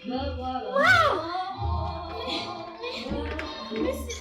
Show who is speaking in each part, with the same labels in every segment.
Speaker 1: Mais c'est...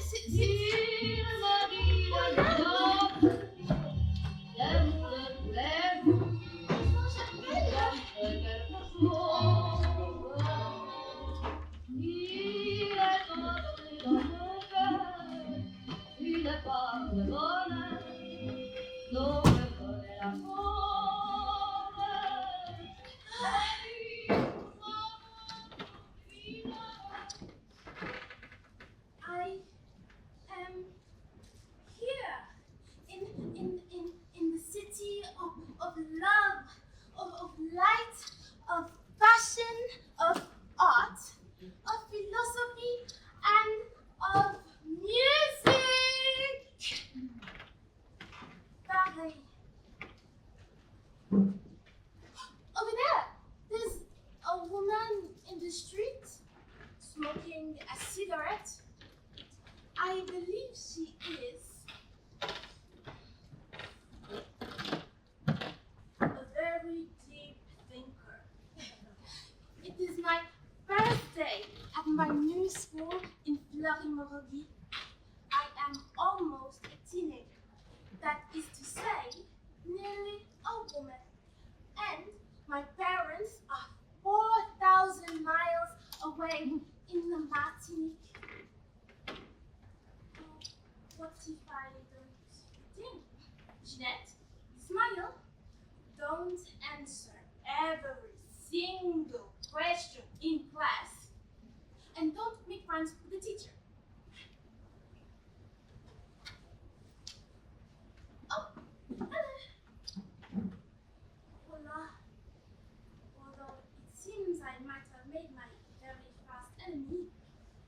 Speaker 1: I am here in the city of love, of light, of passion, of art, of philosophy, and of music. Paris. Over there, there's a woman in the street smoking a cigarette. I believe she is a very deep thinker. It is my birthday at my new school in Fleury-Mérogis. I am almost a teenager. That is to say, nearly a woman. And my parents are 4,000 miles away in the Martinique. What if I don't think? Jeanette, smile. Don't answer every single question in class. And don't make friends with the teacher. Oh, voila. Although it seems I might have made my very fast enemy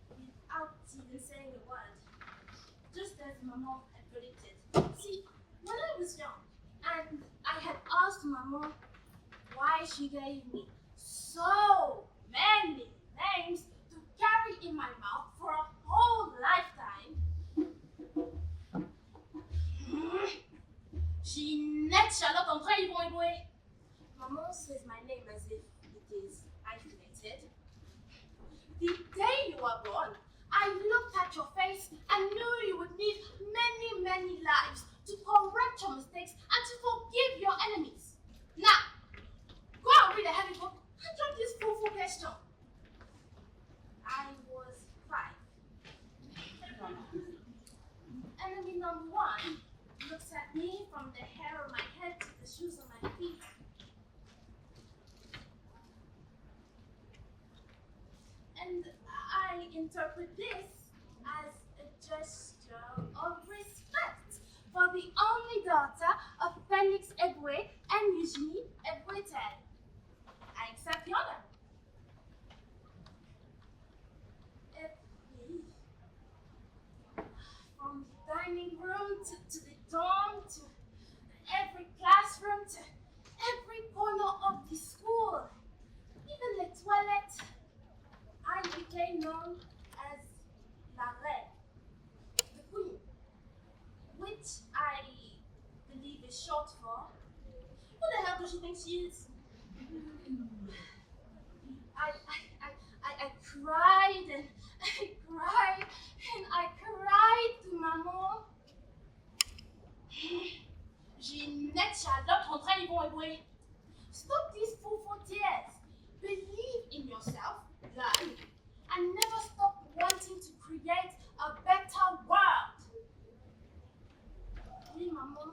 Speaker 1: without even saying a word. Just as Maman had predicted. See, when I was young, and I had asked Maman why she gave me so many names to carry in my mouth for a whole lifetime, Ginette Charlotte André Yvon. Maman says my name as if it is hyphenated. The day you were born, I looked at your face and knew you would need many, many lives to correct your mistakes and to forgive your enemies. Now, go and read a heavy book and drop this fool question. I was 5. Enemy number 1 looks at me from the hair on my head to the shoes on my feet. And I interpret this as a gesture of respect for the only daughter of Felix Eboué and Eugenie Eboué-Tel. I accept the honor. From the dining room to the dorm, to every classroom, to every corner of the school, even the toilet, I became known as La Reine, the Queen, which I believe is short for, who the hell does she think she is? I cried and I cried and I cried to Maman. Ginette Charlotte André Yvon. Stop these fool tears. Believe in yourself, learn, and never stop wanting to create a better world. Oui, Maman.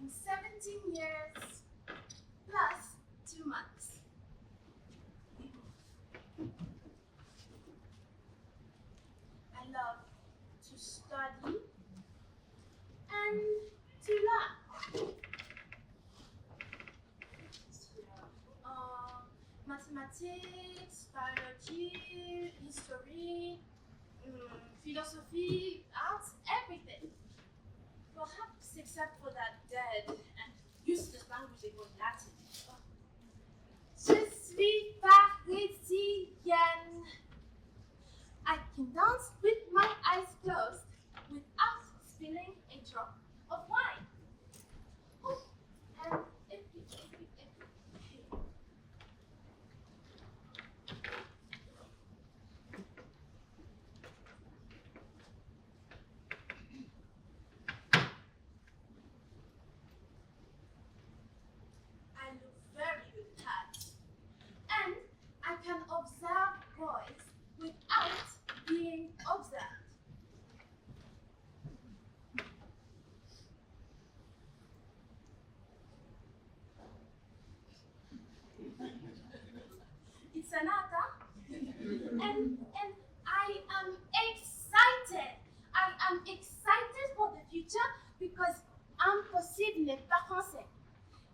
Speaker 1: in 17 years plus 2 months. I love to study and to learn. Mathematics, biology, history, philosophy, arts, everything. Perhaps except for that dead and useless language they call Latin. Je suis Parisienne. I can dance with my eyes closed without spilling a drop of wine. Oh, and I look very good at that. And I can observe boys without being observed. It's Anata, and I am excited. I am excited for the future because impossible n'est pas français.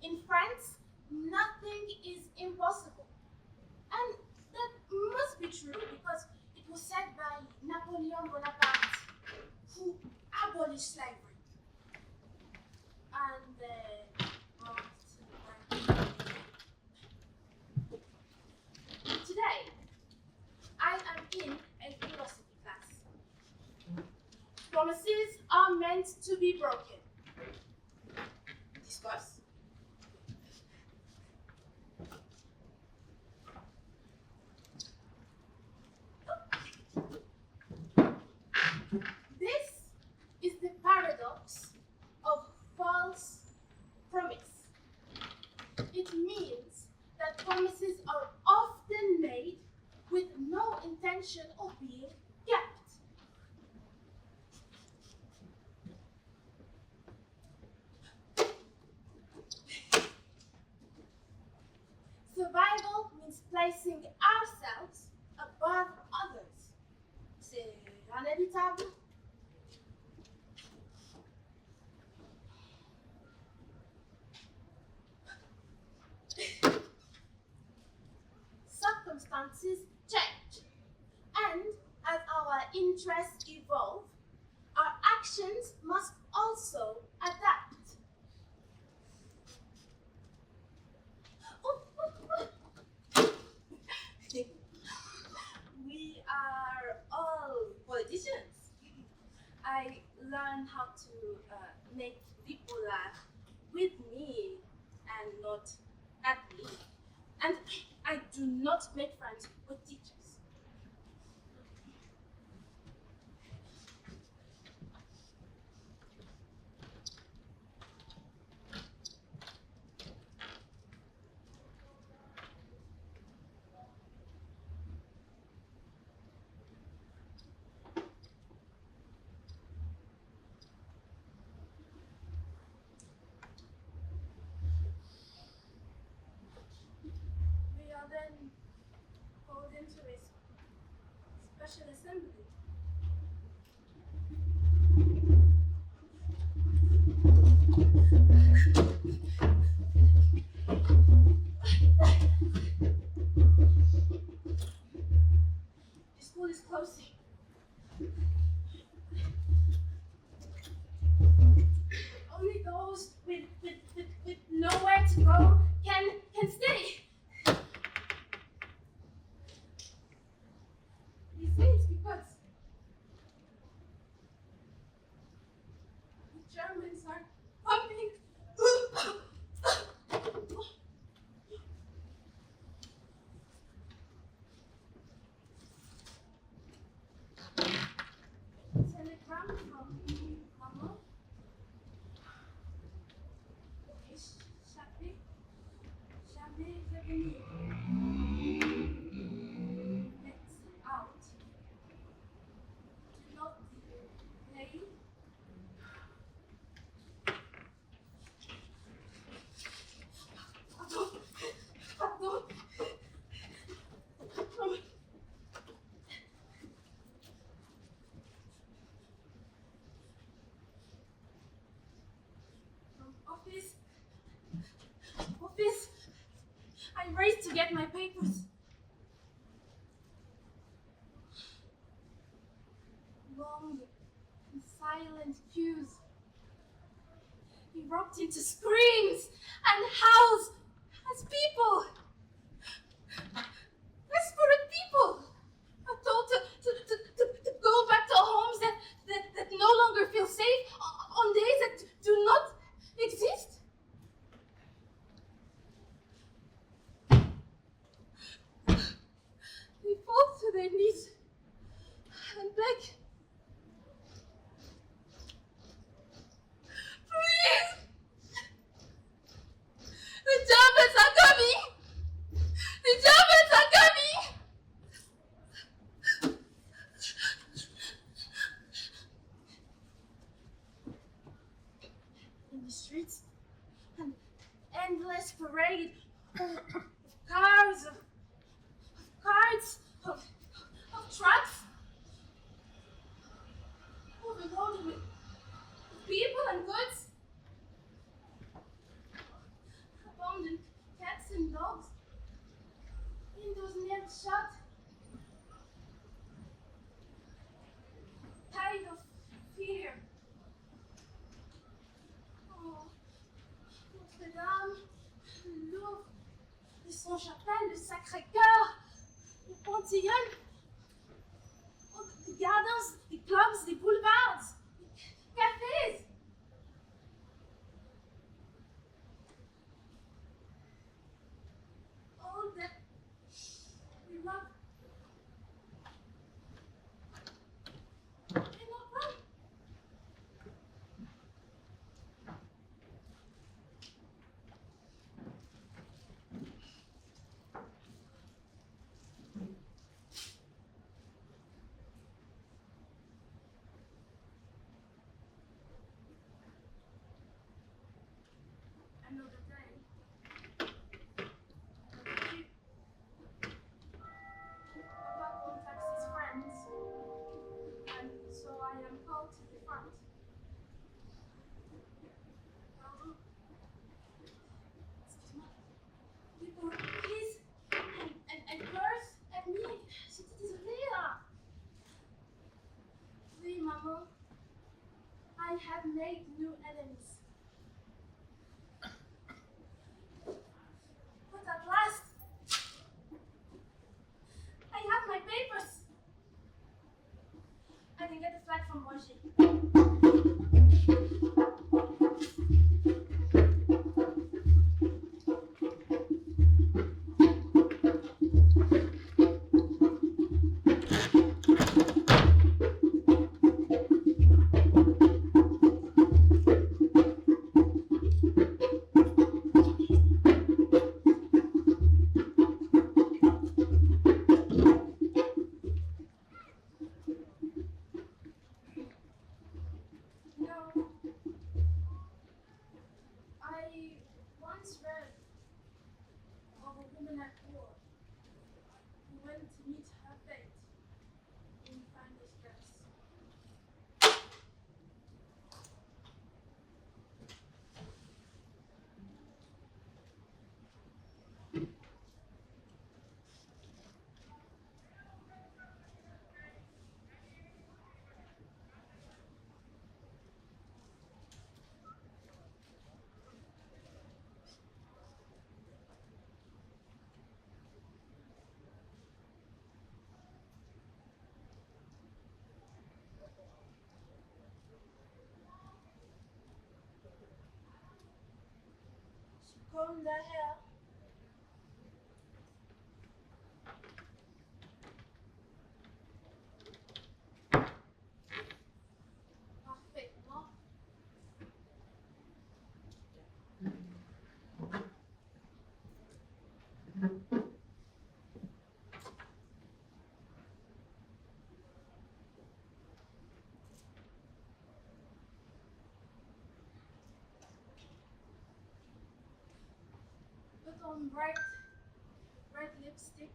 Speaker 1: In France, nothing is impossible. And that must be true because it was said by Napoleon Bonaparte, who abolished slavery. And today, I am in a philosophy class. Promises are meant to be broken. Discuss. This is the paradox of false promise. It means that promises are often made with no intention of being kept. Survival means placing ourselves above others. C'est inévitable. Circumstances change, and as our interests evolve, our actions must also adapt. We are all politicians. I learn how to make people laugh with me and not at me. And I do not make friends with teachers. We are then called into a special assembly. The school is closing. Only those with nowhere to go can stay. You see, it's because the Germans are pumping. Telegram from Mama. Échappez, jamais revenir. Let's out. Do not delay. get my papers. Long and silent queues erupt into screams and howls as people, desperate people, are told to go back to homes that no longer feel safe on days that do not exist. They fall to their knees and beg, please! The Germans are coming! The Germans are coming! In the streets, an endless parade of cars, of carts, of trucks, overloaded with people and goods, abandoned cats and dogs, windows never shut, tired of fear. Oh, Notre-Dame, le Louvre, le Saint-Chapelle, le Sacré-Cœur, le Panthéon, oh, the gardens, the clubs, the boulevards, the cafes. All that we love cannot run. Another day. Papa contacts his friends, and so I am called to the front. Excuse me. People hiss and curse at me. J'étais désolée là. Oui, maman. I have made new enemies. But at last, I have my papers. I can get the flag from Roger. No, I once read of a woman at war who went to meet her fate in finest dress. She combed her hair. Parfaitement. Put on bright red lipstick.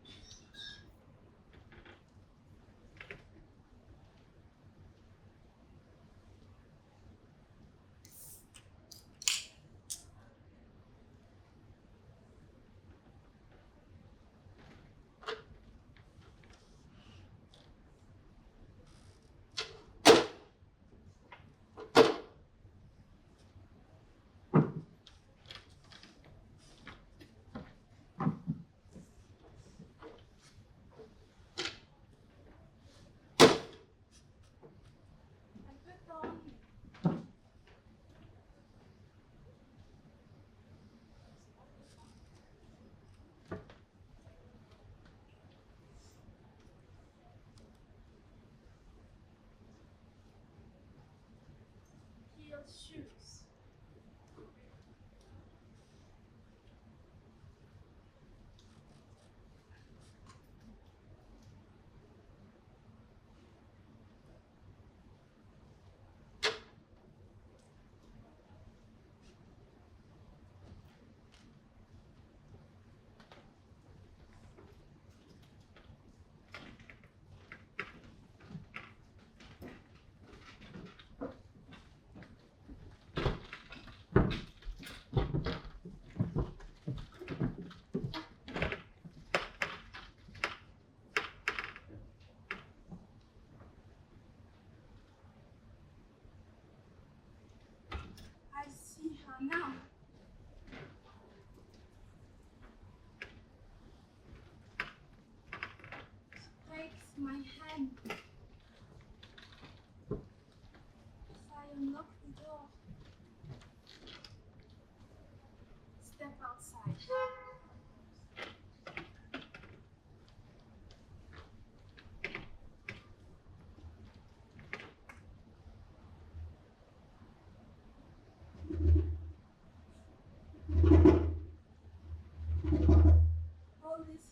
Speaker 1: with shoes. I see her now. She takes my hand as I unlock the door. Step outside. All is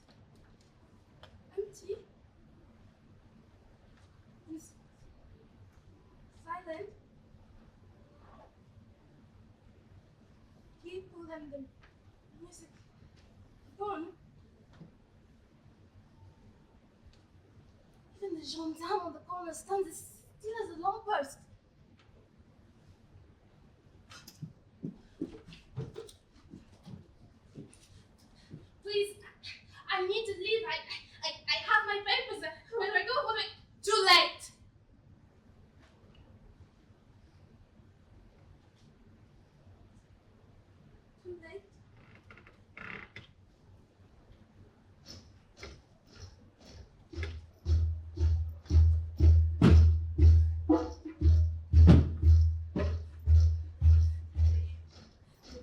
Speaker 1: empty and silent. People and the music gone. Even the gendarme on the corner stands as still as a lamppost. Please, I need to leave. I have my papers. Where do I go? Too late. Too late.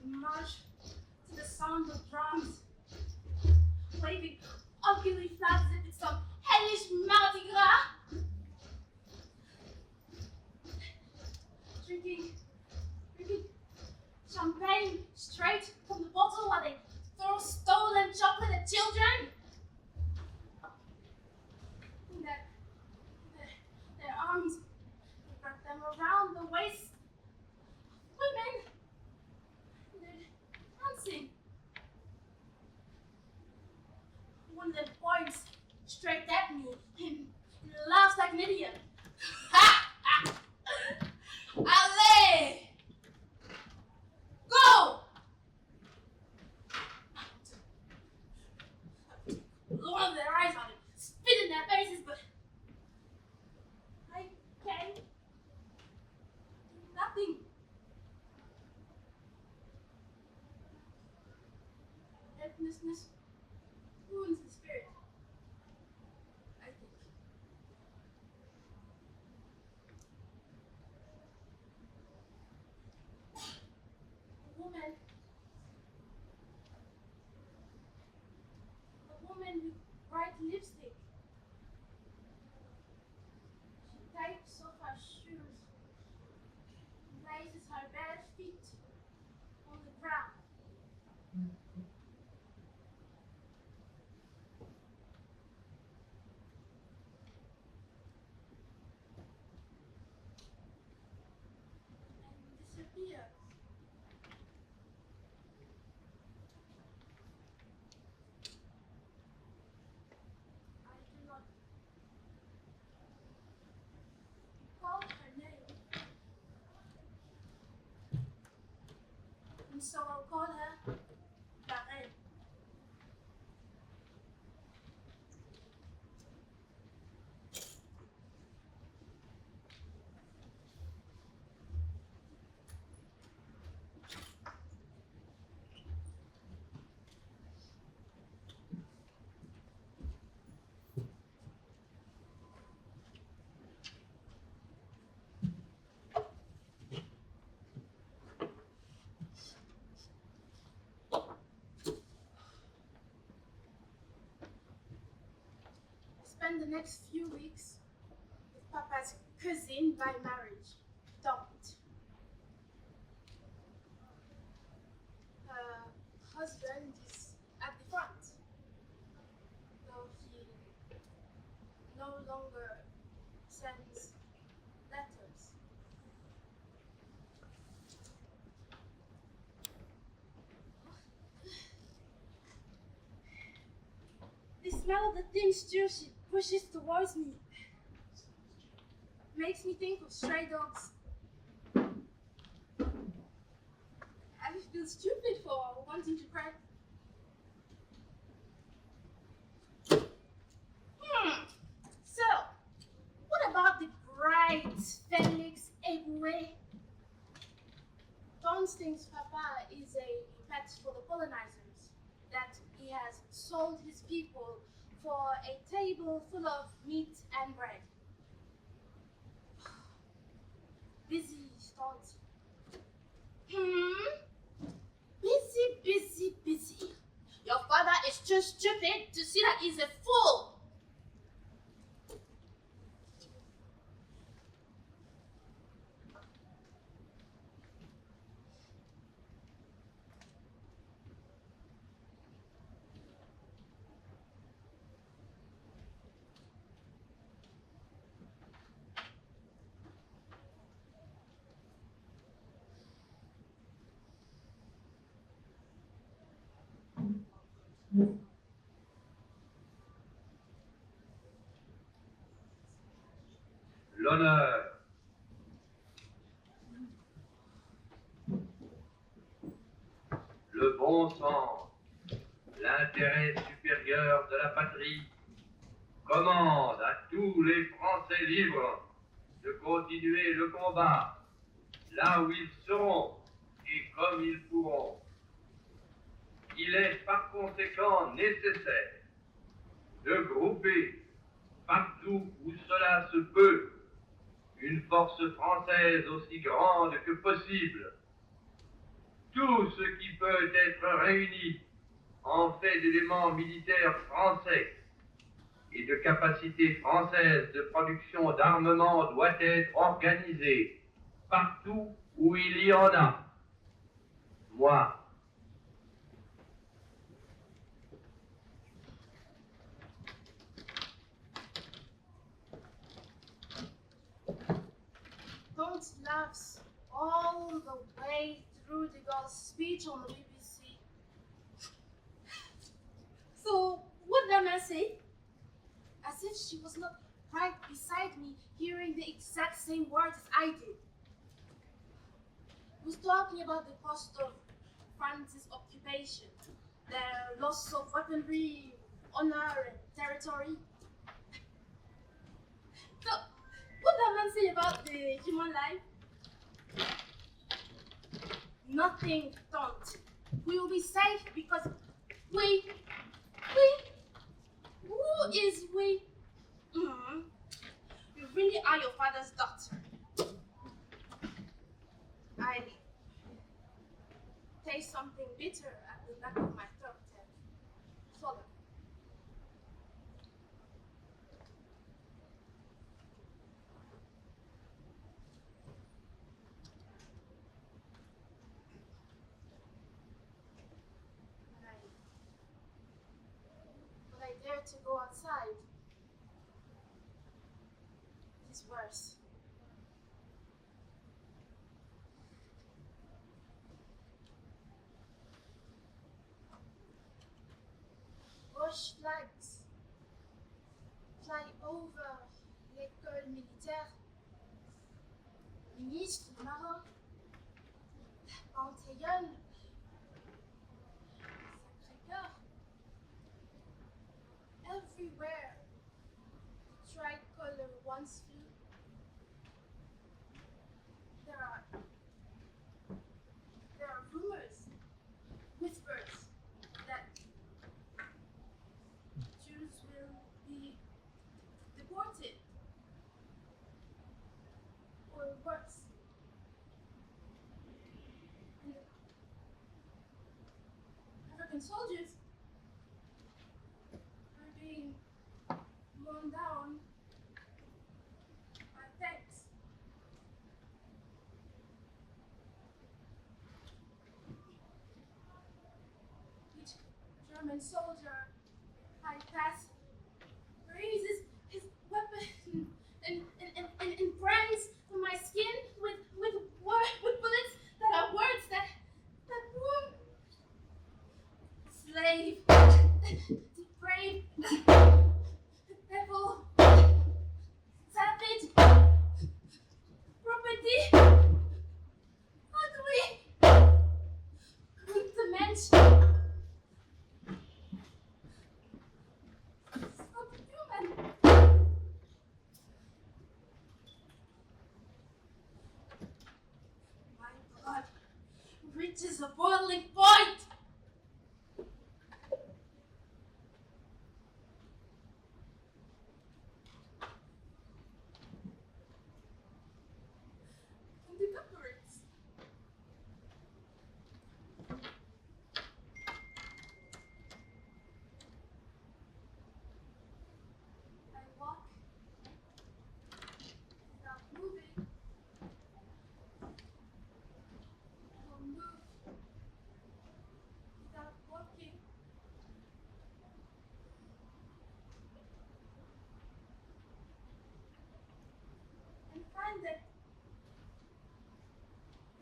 Speaker 1: We march to the sound of drums, waving ugly flags as if it's some hellish Mardi Gras. Drinking champagne straight from the bottle while they throw stolen chocolate at children. And their arms, they wrap them around the waist of women. And they're dancing. One of them points straight at me and laughs like an idiot. Ha! Allez! Go! Roll their eyes on it, spit in their faces, but I can do nothing. Helplessness ruins the spirit, I think. A woman with bright lipstick. She takes off her shoes and places her bare feet on the ground. And disappears. I do not call her name, and so I'll call her Varenne. Spend the next few weeks with Papa's cousin by marriage. Don't. smell of the thin stew she pushes towards me makes me think of stray dogs. I feel stupid for wanting to cry. So, what about the bright Felix Eboué? Tom thinks Papa is a pet for the colonizers, that he has sold his people for a table full of meat and bread. Busy thoughts. Busy. Your father is too stupid to see that he's a fool.
Speaker 2: L'honneur, le bon sens, l'intérêt supérieur de la patrie commande à tous les Français libres de continuer le combat là où ils seront et comme ils pourront. Il est par conséquent nécessaire de grouper partout où cela se peut une force française aussi grande que possible. Tout ce qui peut être réuni en fait d'éléments militaires français et de capacités françaises de production d'armement doit être organisé partout où il y en a. Moi,
Speaker 1: Don't laughs all the way through the girl's speech on the BBC. So, what did Emma say? As if she was not right beside me, hearing the exact same words as I did. He was talking about the cost of France's occupation, their loss of weaponry, honor, and territory. So, what did that man say about the human life? Nothing, don't. We will be safe because we. Who is we? You really are your father's daughter. I taste something bitter at the back of my throat and swallow. But I dare to go outside. It is worse. Bush flags fly over l'école militaire. Ministre du Maroc, Panthéon, Sacré-Cœur. Everywhere the tricolor once flew. There are rumors, whispers, that Jews will be deported, or worse. And African soldiers are being mown down by tanks. Each German soldier I pass raises his weapon and brands my skin with bullets that are words that wound. Slave, depraved, reaches a boiling point. And evaporates. I walk without moving. I will move without walking. And find that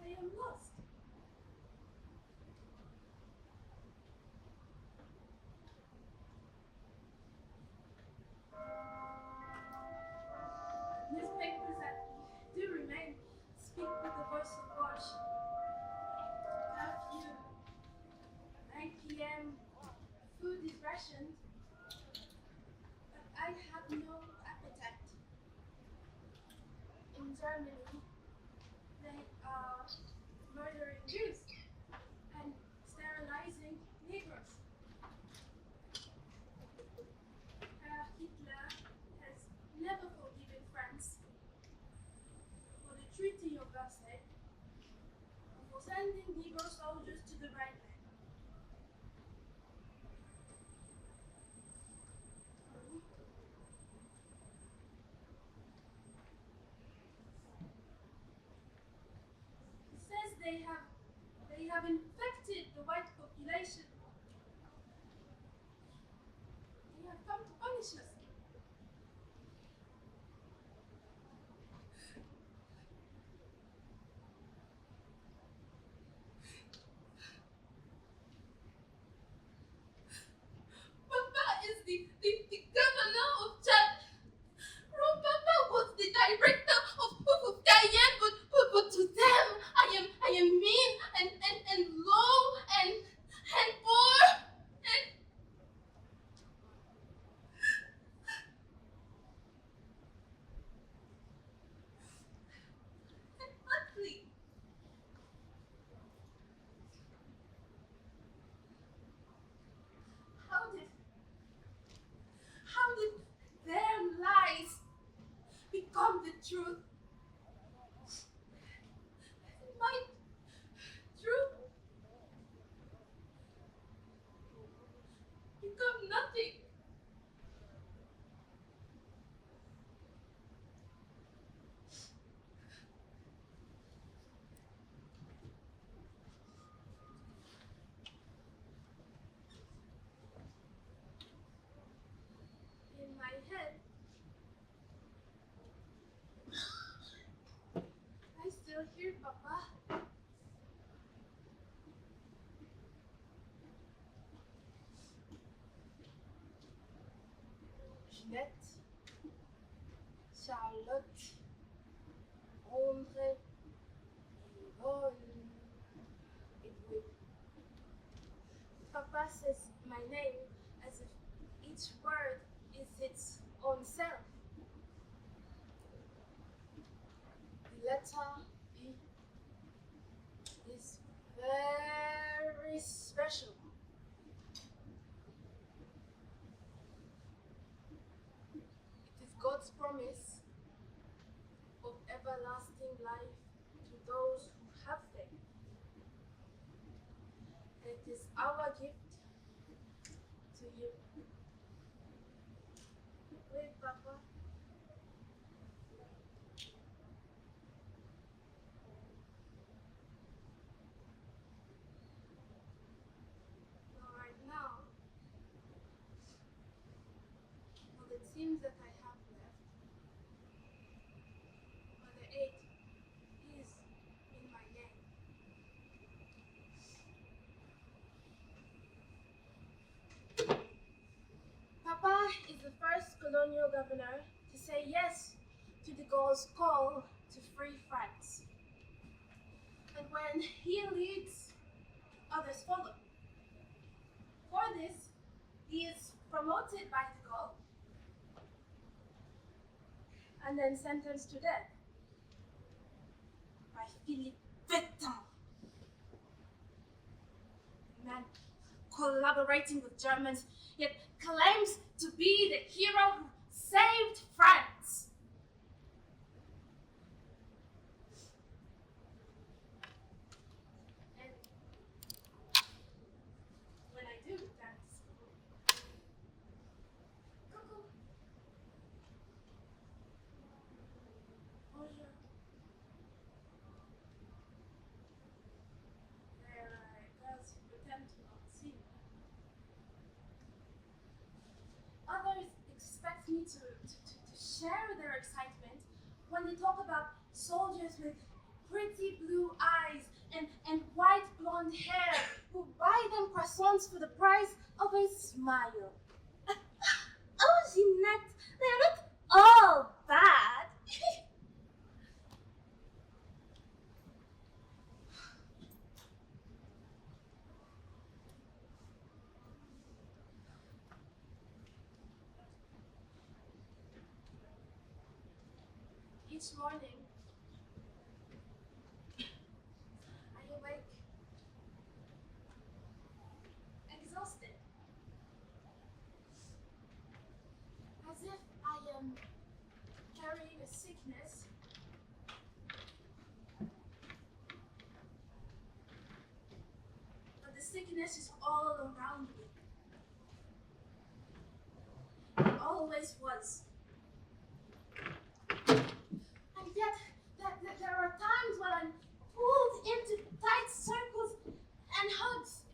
Speaker 1: I am lost. Newspapers that do remain speak with the voice of watch. Curfew, 9 p.m. Food is rationed, but I have no appetite. In Germany, they are murdering Jews and sterilizing Negroes. Hitler has never forgiven France for the Treaty of Versailles and for sending Negro soldiers to the Rhineland. He says they have infected the white population. They have come to punish us. Papa is the governor of Chad. Papa was the director of Cayenne, but to them I am mean and low and poor and ugly. How did their lies become the truth? My truth become nothing. In my head, I still hear Papa. Jeanette, Charlotte, André, Yvonne, Edwin. Papa says my name as if each word is its own self. The letter B is very special. It is God's promise of everlasting life to those who have faith. And it is our gift to you. Wait, Papa. Not right now. Well, it seems that I have left. But the 8 is in my name. Papa is the first colonial governor to say yes to de Gaulle's call to free France. And when he leads, others follow. For this, he is promoted by de Gaulle and then sentenced to death by Philippe Pétain. man collaborating with Germans, yet claims to be the hero who saved France. And when I do, that's coucou. Bonjour. There are girls who pretend to not see me. Others expect me to share their excitement when they talk about soldiers with pretty blue eyes and white blonde hair who buy them croissants for the price of a smile. Oh, Jeanette, they're not all bad. Each morning, I awake, exhausted, as if I am carrying a sickness. But the sickness is all around me. It always was. And yet, there are times when I'm pulled into tight circles and hugs.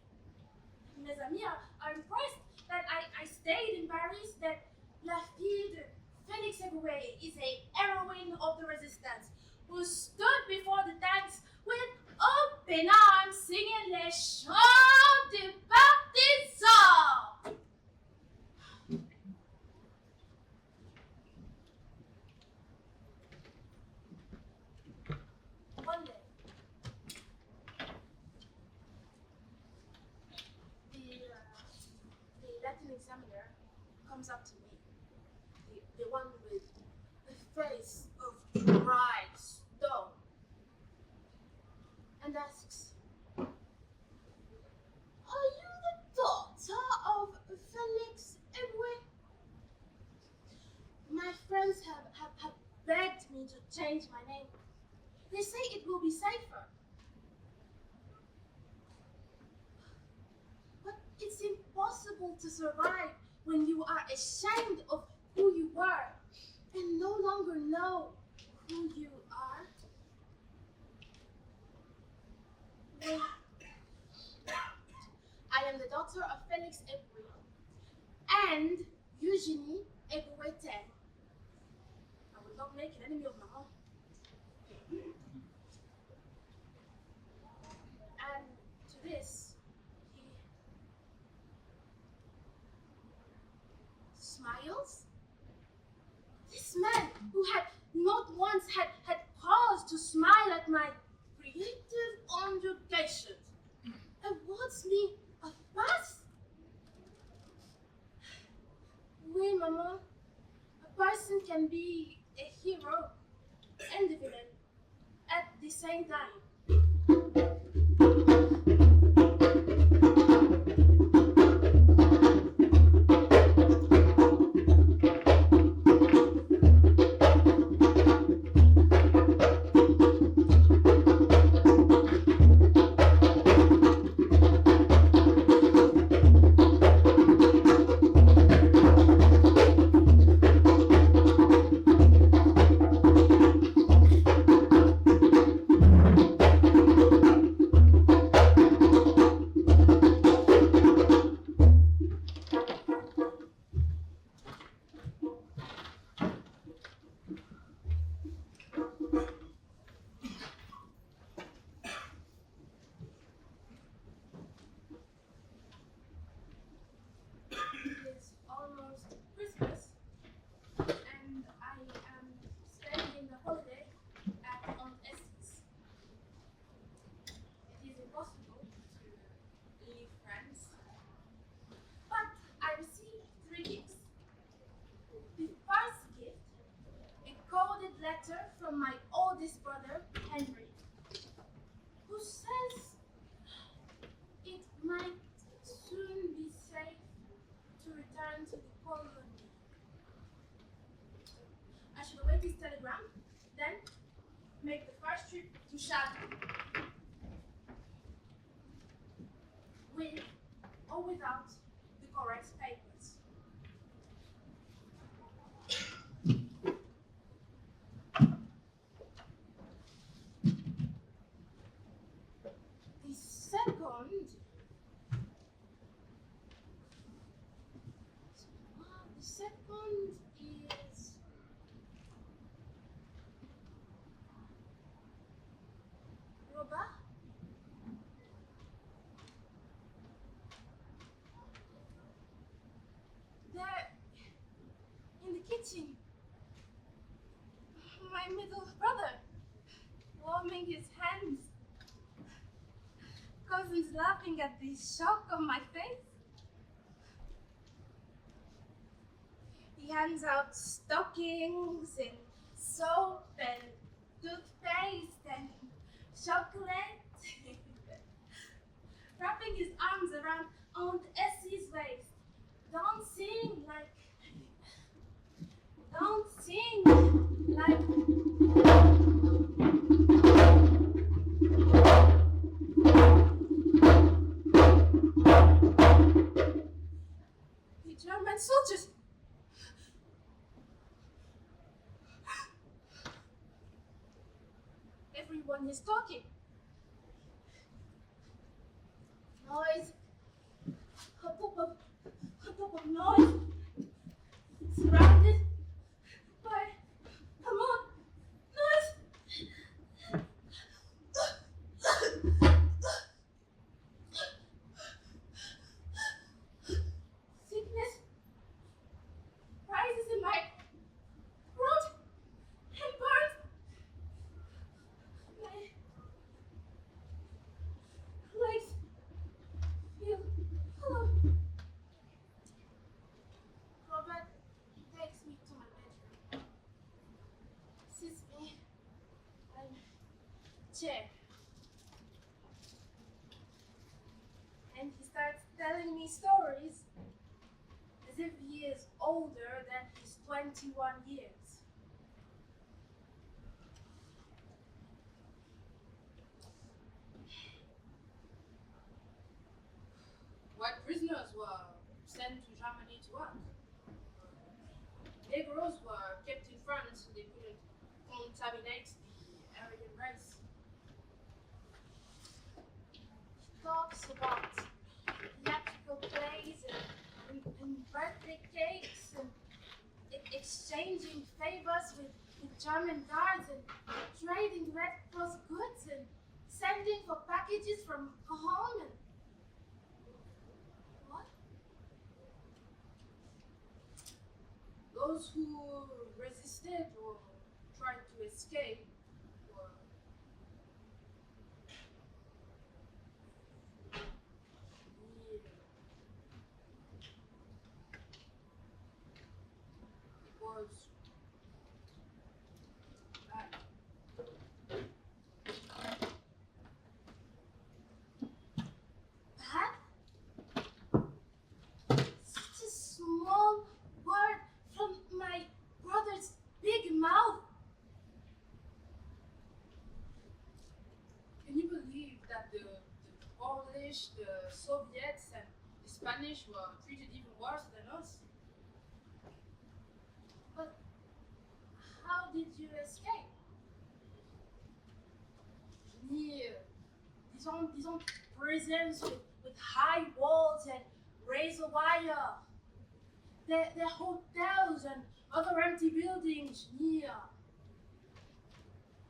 Speaker 1: Mes amis are impressed that I stayed in Paris, that La Fille de Félix Eboué is a heroine of the resistance who stood before the tanks with open arms singing Les Chants du Partisan. One day, the Latin examiner comes up to me, the one with the face of dry stone, and asks, "Are you the daughter of Félix Eboué?" My friends have begged me to change my name. They say it will be safer. But it's impossible to survive when you are ashamed of who you were and no longer know who you are. Well, I am the daughter of Félix Eboué and Eugénie Eboué-Ten. I will not make an enemy of Maman. And to this, he smiles. This man who had not once had cause to smile at my creative undertations awards me a pass. Oui, Maman, a person can be a hero and a villain at the same time. Letter from my oldest brother, Henry, who says it might his telegram, then make the first trip to Shadow. With or without the correct papers. The second is Robert. There, in the kitchen, my middle brother, warming his hands. Cousins laughing at the shock on my face. He hands out stockings and soap and toothpaste and chocolate. Wrapping his arms around Aunt Essie's waist. Dancing like the German soldiers. Everyone is talking. Noise. A pop of noise. Surrounded by a more noise. Sickness rises in my throat and burns my legs feel hollow. Robert takes me to my bedroom, sits me on a chair, and he starts telling me stories as if he is older than his 21 years. White prisoners were sent to Germany to work. Negroes were kept in France so they couldn't contaminate the Aryan race. He talks about theatrical plays and birthday cakes and exchanging favors with German guards and trading Red Cross goods and sending for packages from home and what? Those who resisted or tried to escape were it was bad. Bad? Such a small word from my brother's big mouth. Can you believe that the Polish, the Soviets, and the Spanish were treated even worse than us? But how did you escape? These aren't prisons with high walls and razor wire. They're hotels and other empty buildings near.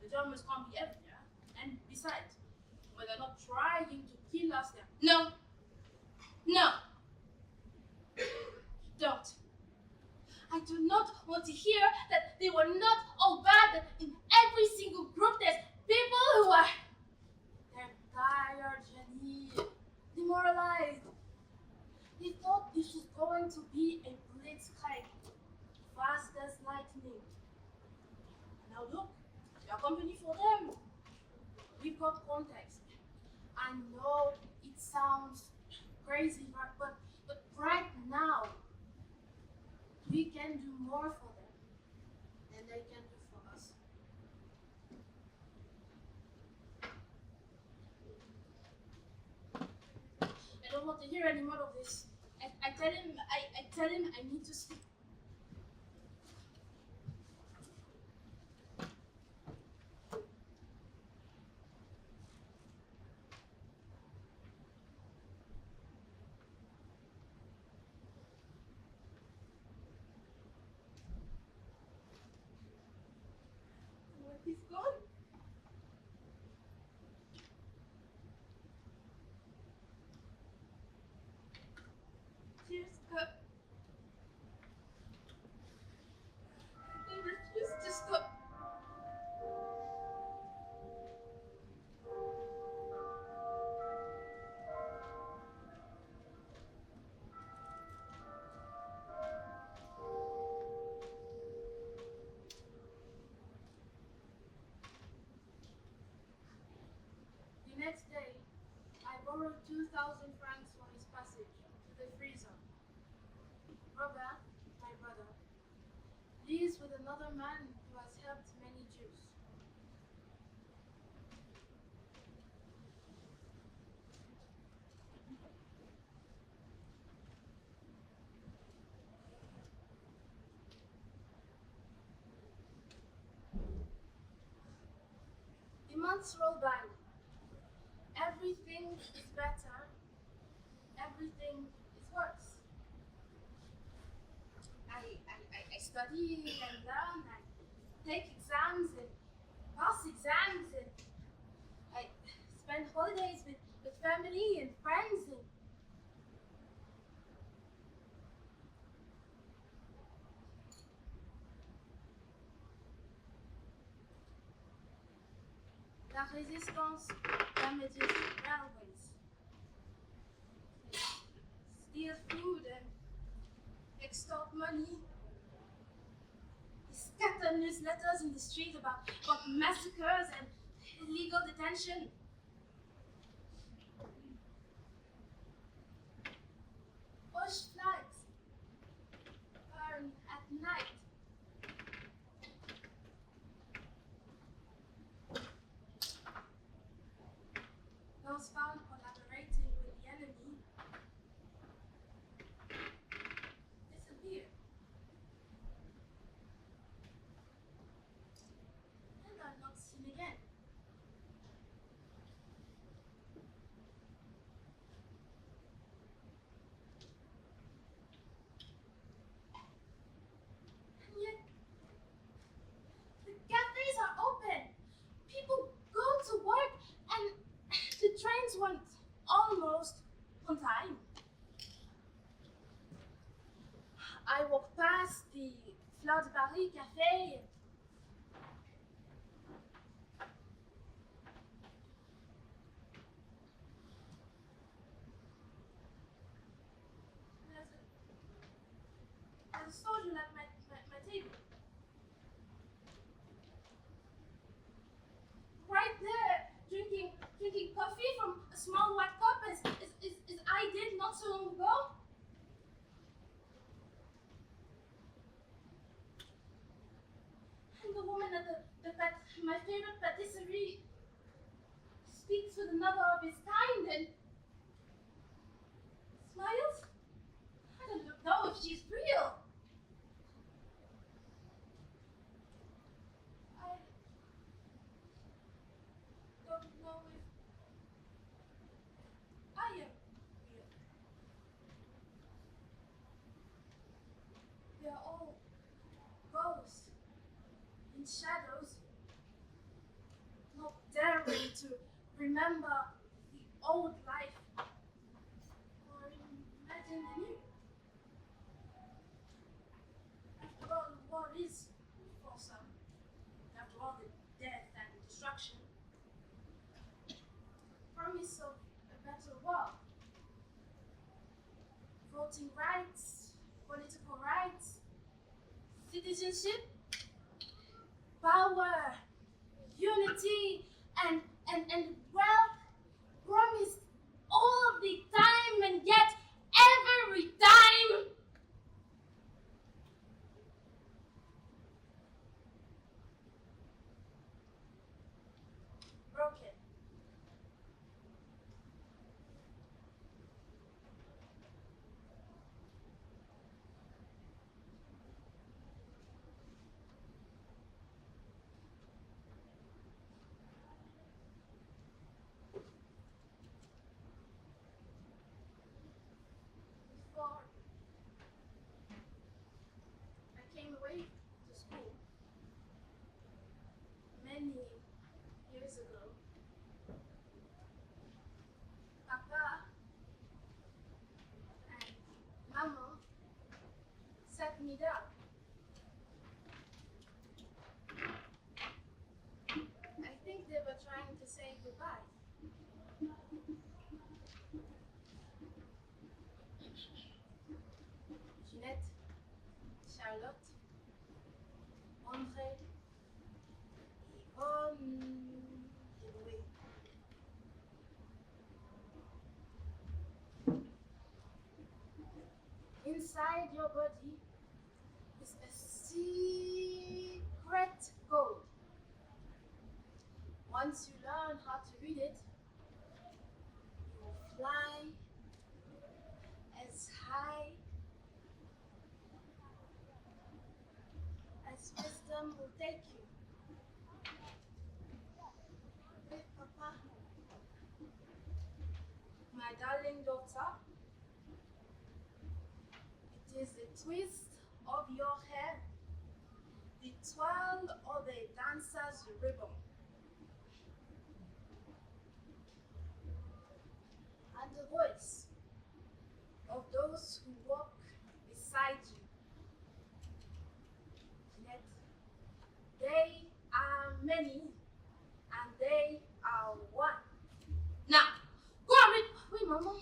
Speaker 1: The Germans can't be everywhere. And besides, when they're not trying to kill us, they're... No! Don't. I do not want to hear that they were not all bad, that in every single group there's people who are... They're tired, Jenny. Demoralized. They thought this was going to be a blitzkrieg, fast as lightning. Now look, we are company for them. We've got context. I know it sounds crazy, but right now, we can do more for them than they can do don't want to hear any more of this. I tell him I need to sleep. When he's gone, tears come. They refuse to stop. The next day, I borrowed 2,000 francs for his passage to the freezer. Robert, my brother, lives with another man who has helped many Jews. The months roll by. Everything is better. Everything is worse. I study and learn. I take exams and pass exams, and I spend holidays with family and friends. And la résistance damages railways. They steal food and extort money. They scatter newsletters in the street about massacres and illegal detention. Bush flags burn at night. Those found collaborating with the enemy disappear. And are not seen again. And yet, the cafes are open. People go to work, and the trains went almost on time. I walk past the Fleur de Paris cafe. There's a soldier at my table. Right there, drinking coffee from a small white cup as I did not so long ago. And the woman at my favorite patisserie speaks with another of his kind and smiles. I don't know if she's real. I don't know if I am real. They are all ghosts in shadows, not daring to remember the old life or imagine the new. After all, war is for some. After all the death and destruction, promise of a better world. Voting rights, political rights, citizenship, power, unity, and wealth promised all of the time, and yet every time broken. me down. I think they were trying to say goodbye. Jeanette, Charlotte, André, Yvonne, Louis. Inside your body is a secret code. Once you learn how to read it, you will fly as high as wisdom will take you. Hey, Papa, my darling daughter, it is the twist of your hair, the twirl of a dancer's ribbon, and the voice of those who walk beside you. Yet they are many and they are one. Now, go on, wait, Mama.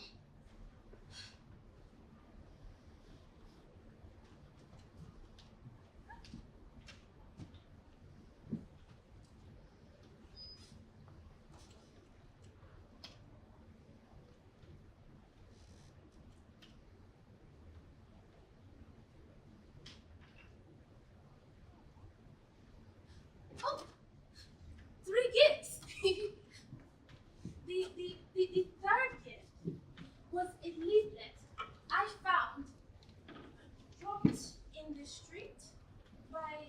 Speaker 1: Oh, 3 gifts. the third gift was a leaflet I found dropped in the street by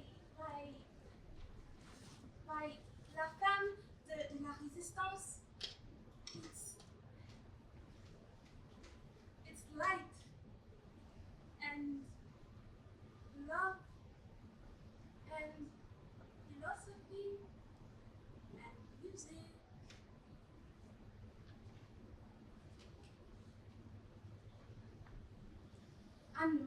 Speaker 1: la femme de la résistance. It's light and love and philosophy and music. And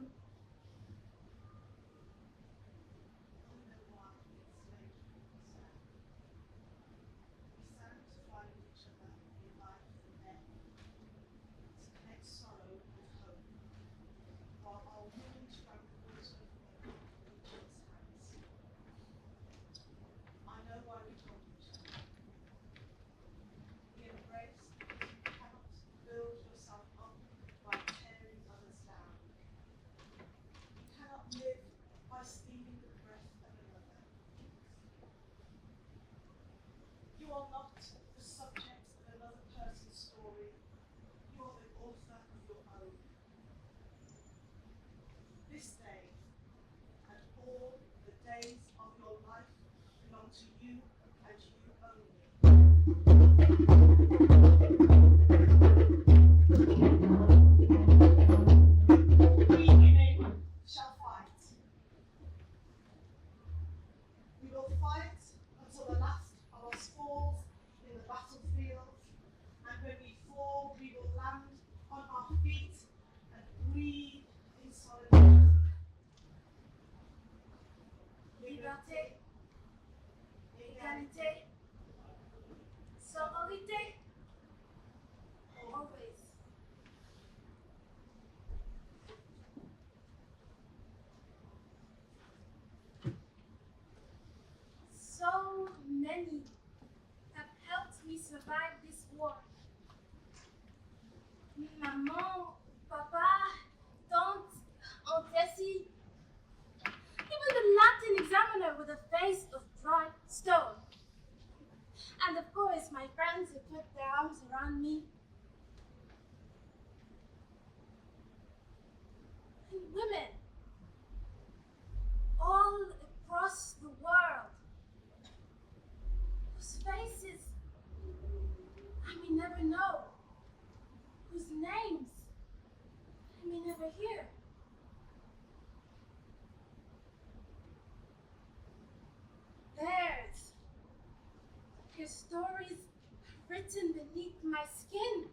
Speaker 3: you are not the subject of another person's story. You are the author of your own. This day and all the days of your life belong to you and you only. We shall fight. We will fight until the last of us falls in the battlefield, and when we fall, we will land on our feet and breathe in solidarity.
Speaker 1: liberté, égalité, sororité, always. So many have helped me survive this war. Maman, Papa, Tante, Aunt Tessie, even the Latin examiner with a face of dry stone. And of course, my friends who put their arms around me. And women, all across the world, whose faces I may never know, whose names I may never hear. Theirs, their stories written beneath my skin.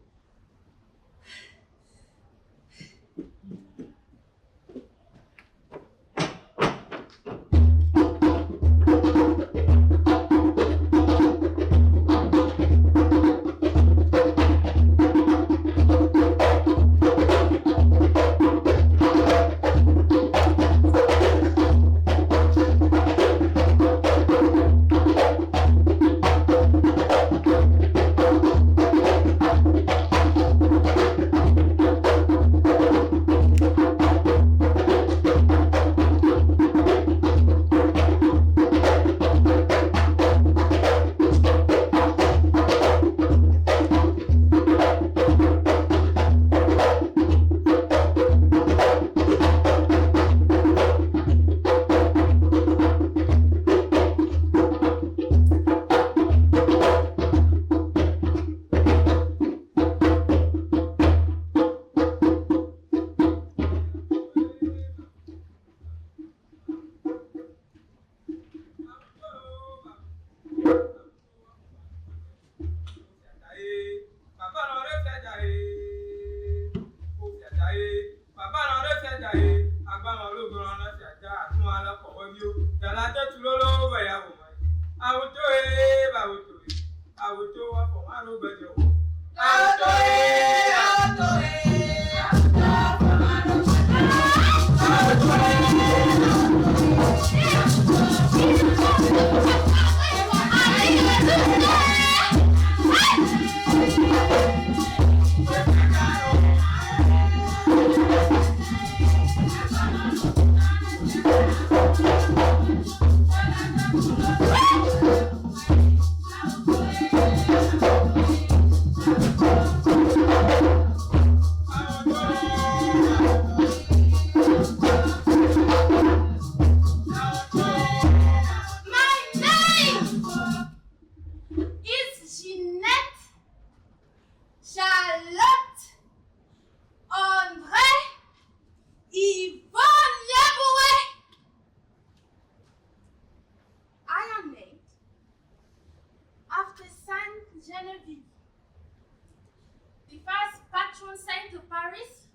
Speaker 1: The first patron saint of Paris,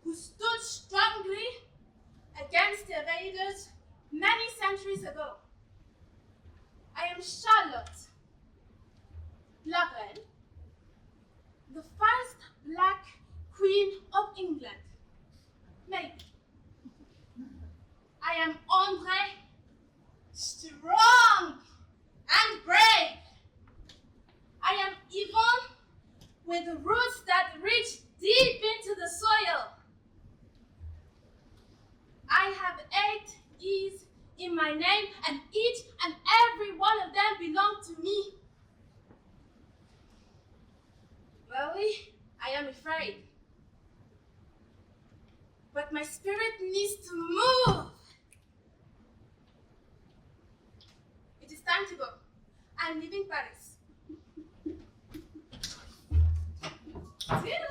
Speaker 1: who stood strongly against the invaders many centuries ago. I am Charlotte Lorraine, the first black queen of England. Maybe. I am André, strong and brave. I am Yvonne, with roots that reach deep into the soil. I have 8 E's in my name, and each and every one of them belong to me. Really, I am afraid. But my spirit needs to move. It is time to go. I'm leaving Paris. See you.